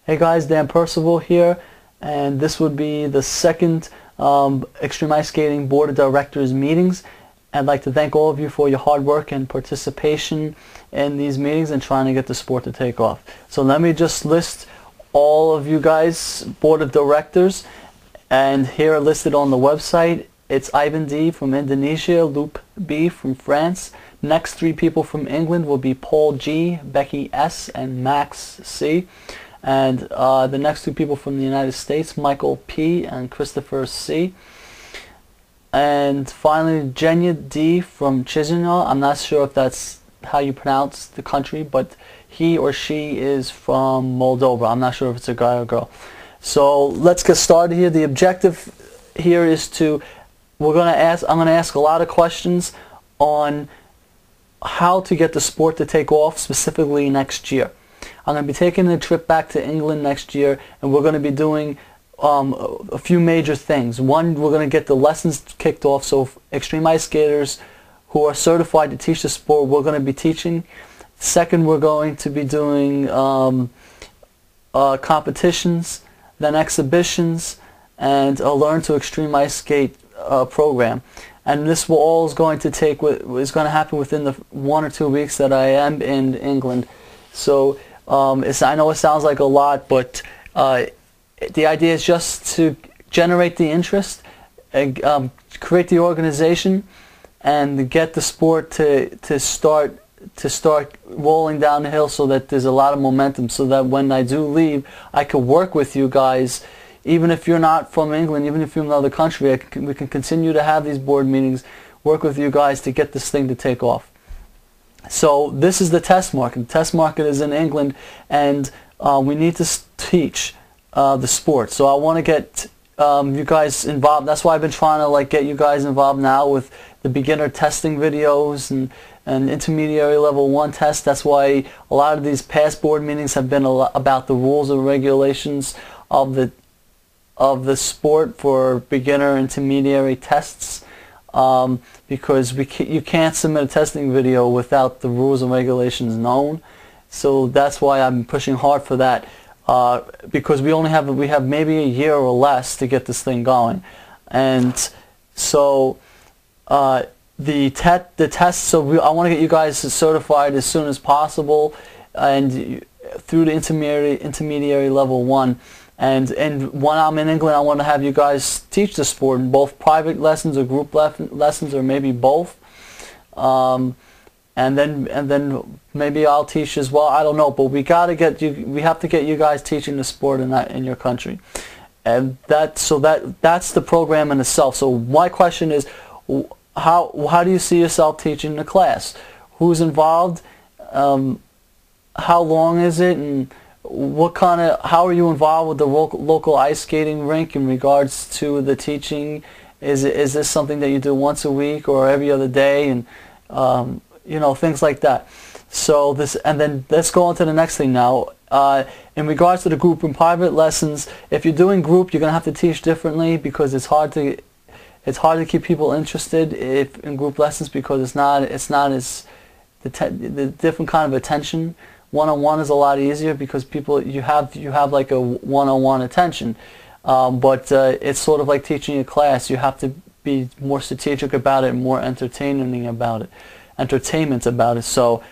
Hey guys, Dan Percival here, and this would be the second Extreme Ice Skating Board of Directors meetings. I'd like to thank all of you for your hard work and participation in these meetings and trying to get the sport to take off. So let me just list all of you guys, Board of Directors, and here listed on the website. It's Ivan D. from Indonesia, Luke B. from France. Next three people from England will be Paul G., Becky S., and Max C. And the next two people from the United States, Michael P. and Christopher C. And finally, Jenya D. from Chisinau. I'm not sure if that's how you pronounce the country, but he or she is from Moldova. I'm not sure if it's a guy or girl. So let's get started here. The objective here is I'm going to ask a lot of questions on how to get the sport to take off, specifically next year. I'm going to be taking a trip back to England next year, and we're going to be doing a few major things. One, we're going to get the lessons kicked off, so extreme ice skaters who are certified to teach the sport, we're going to be teaching. Second, we're going to be doing competitions, then exhibitions, and a Learn to Extreme Ice Skate program. And this is going to happen within the 1 or 2 weeks that I am in England. So I know it sounds like a lot, but the idea is just to generate the interest, and create the organization, and get the sport to start rolling down the hill, so that there's a lot of momentum, so that when I do leave, I could work with you guys. Even if you're not from England, even if you're from another country, we can continue to have these board meetings, work with you guys to get this thing to take off. So this is the test market. The test market is in England, and we need to teach the sport. So I want to get you guys involved. That's why I've been trying to get you guys involved now with the beginner testing videos and intermediary level 1 tests. That's why a lot of these past board meetings have been about the rules and regulations of the sport for beginner intermediary tests. Because you can't submit a testing video without the rules and regulations known. So that's why I'm pushing hard for that, because we have maybe a year or less to get this thing going. And so the test, so I want to get you guys certified as soon as possible, and through the intermediary level 1. And when I'm in England, I want to have you guys teach the sport in both private lessons or group lessons, or maybe both. And then maybe I'll teach as well. I don't know, but we have to get you guys teaching the sport in your country. And that's the program in itself. So my question is, how do you see yourself teaching the class? Who's involved? How long is it? And how are you involved with the local ice skating rink in regards to the teaching? Is this something that you do once a week or every other day, and things like that? So then let's go on to the next thing now. In regards to the group and private lessons, if you're doing group, you're going to have to teach differently, because it's hard to keep people interested in group lessons, because it's not as the different kind of attention. One-on-one is a lot easier, because you have like a one-on-one attention, but it's sort of like teaching a class. You have to be more strategic about it, more entertainment about it. So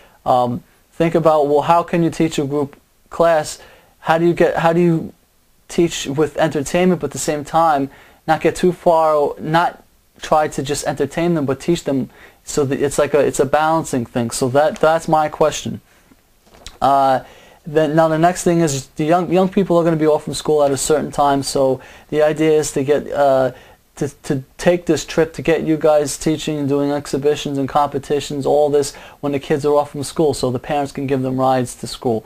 think about, well, how can you teach a group class? How do you teach with entertainment, but at the same time not get too far, not try to just entertain them, but teach them, so that it's a balancing thing. So that's my question. Now the next thing is, the young people are going to be off from school at a certain time, so the idea is to get to take this trip to get you guys teaching and doing exhibitions and competitions, all this when the kids are off from school, so the parents can give them rides to school.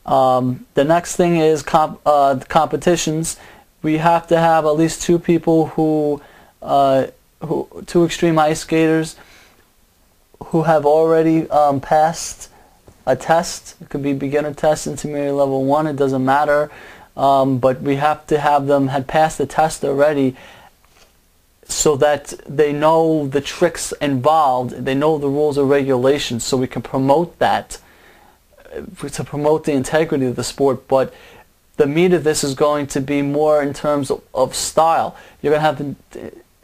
The next thing is competitions. We have to have at least 2 people two extreme ice skaters who have already passed a test. It could be beginner test, intermediate level 1, it doesn't matter, but we have to have them had passed the test already, so that they know the tricks involved, they know the rules and regulations, so we can promote that, to promote the integrity of the sport. But the meat of this is going to be more in terms of style. You're going to have the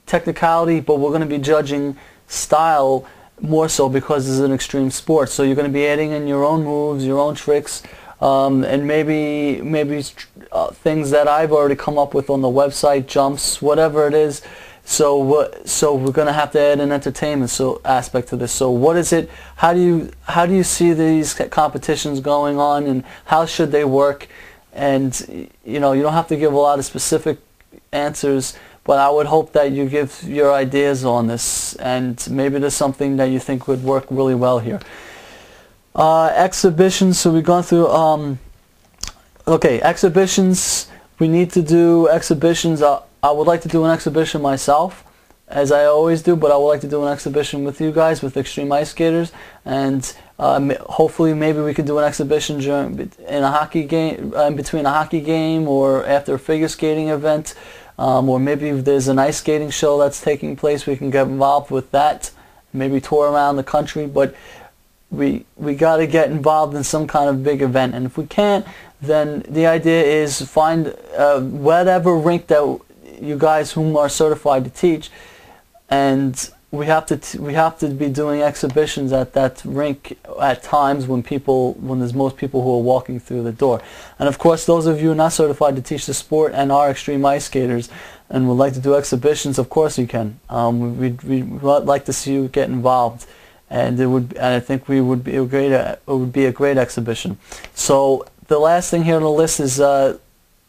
technicality, but we're going to be judging style more so because it's an extreme sport. So you're going to be adding in your own moves, your own tricks, and maybe things that I've already come up with on the website, jumps, whatever it is. So we're going to have to add an entertainment aspect to this. So what is it? How do you see these competitions going on, and how should they work? And you don't have to give a lot of specific answers, but I would hope that you give your ideas on this, and maybe there's something that you think would work really well here. Exhibitions. So we've gone through. Okay, exhibitions. We need to do exhibitions. I would like to do an exhibition myself, as I always do, but I would like to do an exhibition with you guys, with Xtreme Ice Skaters, and hopefully maybe we could do an exhibition in a hockey game, in between a hockey game or after a figure skating event, or maybe if there's an ice skating show that's taking place, we can get involved with that, maybe tour around the country, but we got to get involved in some kind of big event, and if we can't, then the idea is find whatever rink that you guys whom are certified to teach, and we have to be doing exhibitions at that rink at times when there's most people who are walking through the door. And of course, those of you who are not certified to teach the sport and are extreme ice skaters and would like to do exhibitions, of course you can. We'd like to see you get involved, and I think it would be a great exhibition. So the last thing here on the list is a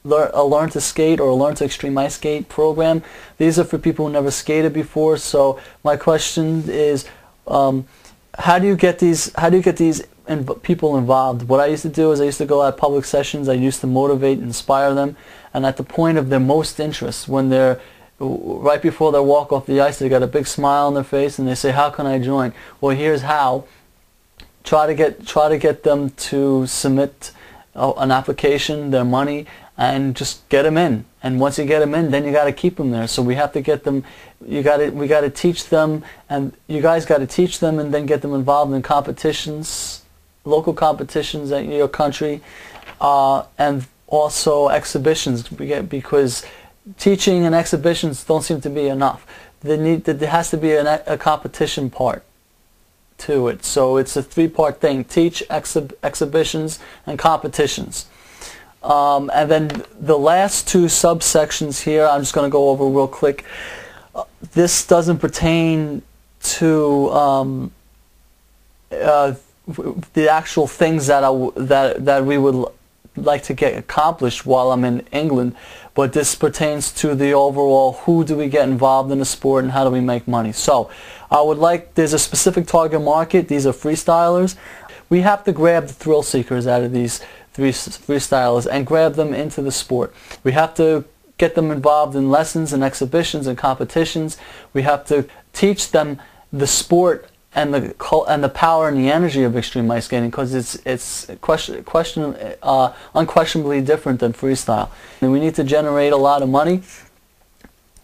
Learn to Skate or Learn to Extreme Ice Skate program. These are for people who never skated before. So my question is, how do you get these people involved? What I used to do is I used to go at public sessions. I used to motivate and inspire them, and at the point of their most interest, when they're right before they walk off the ice, they got a big smile on their face and they say, "How can I join?" Well, here's how. Try to get them to submit an application, their money, and just get them in. And once you get them in, then you got to keep them there. So we have to get them. We got to teach them, and you guys got to teach them, and then get them involved in competitions, local competitions in your country, and also exhibitions. Because teaching and exhibitions don't seem to be enough. There has to be a competition part to it. So it's a three-part thing: teach, exhibitions, and competitions. And then the last two subsections here, I'm just going to go over real quick. This doesn't pertain to the actual things that we would like to get accomplished while I'm in England, but this pertains to the overall, who do we get involved in the sport and how do we make money. So there's a specific target market. These are freestylers. We have to grab the thrill seekers out of these freestylers and grab them into the sport. We have to get them involved in lessons and exhibitions and competitions. We have to teach them the sport and the power and the energy of extreme ice skating, because it's unquestionably different than freestyle. And we need to generate a lot of money,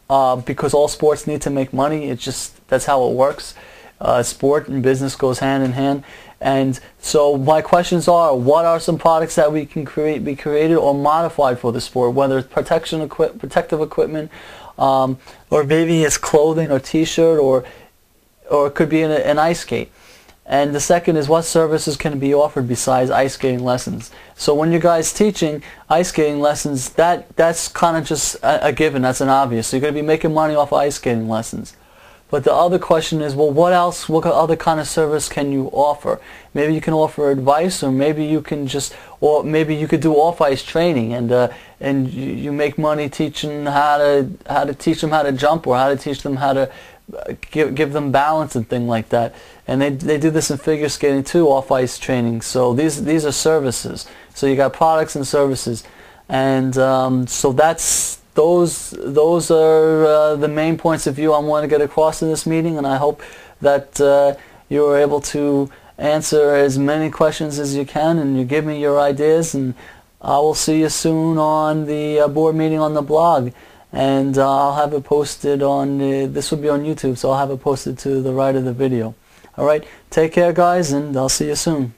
because all sports need to make money. That's how it works. Sport and business goes hand in hand. And so my questions are, what are some products that we can be created or modified for the sport, whether it's protective equipment, or maybe it's clothing or t-shirt, or it could be an ice skate. And the second is, what services can be offered besides ice skating lessons? So when you guys teaching ice skating lessons, that's kind of just a given, that's an obvious. So you're going to be making money off of ice skating lessons. But the other question is, well, what other kind of service can you offer? Maybe you can offer advice, or maybe you can maybe you could do off-ice training, and you make money teaching how to teach them how to jump, or how to teach them how to give them balance and things like that. And they do this in figure skating too, off-ice training. So these are services. So you got products and services, and so those are the main points of view I want to get across in this meeting, and I hope that you were able to answer as many questions as you can, and you give me your ideas, and I will see you soon on the board meeting on the blog, and I'll have it posted on, this will be on YouTube, so I'll have it posted to the right of the video. Alright, take care guys, and I'll see you soon.